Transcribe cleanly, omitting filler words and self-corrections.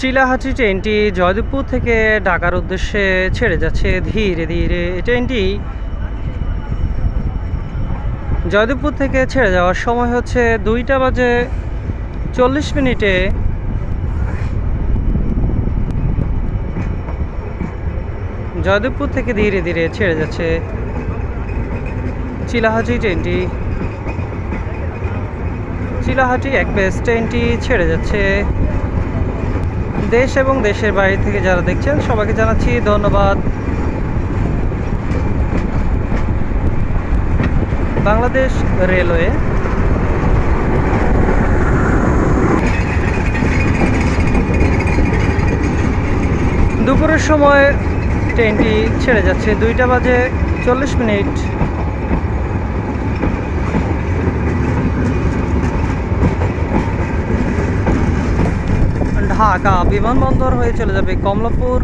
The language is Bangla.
চিলাহাটি ট্রেনটি জয়দেবপুর থেকে ঢাকার উদ্দেশ্যে ছেড়ে যাচ্ছে ধীরে ধীরে। ট্রেনটি জয়দেবপুর থেকে ছেড়ে যাওয়ার সময় হচ্ছে 2টা বাজে 40 মিনিটে। জয়দেবপুর থেকে ধীরে ধীরে ছেড়ে যাচ্ছে চিলাহাটি ট্রেনটি। চিলাহাটি এক্সপ্রেস ট্রেনটি ছেড়ে যাচ্ছে। দেশ এবং দেশের বাইরে থেকে যারা দেখছেন সবাইকে জানাচ্ছি ধন্যবাদ। বাংলাদেশ রেলওয়ে দুপুরের সময় ট্রেনটি ছেড়ে যাচ্ছে 2টা বাজে 40 মিনিট। ঢাকা বিমানবন্দর হয়ে চলে যাবে কমলাপুর।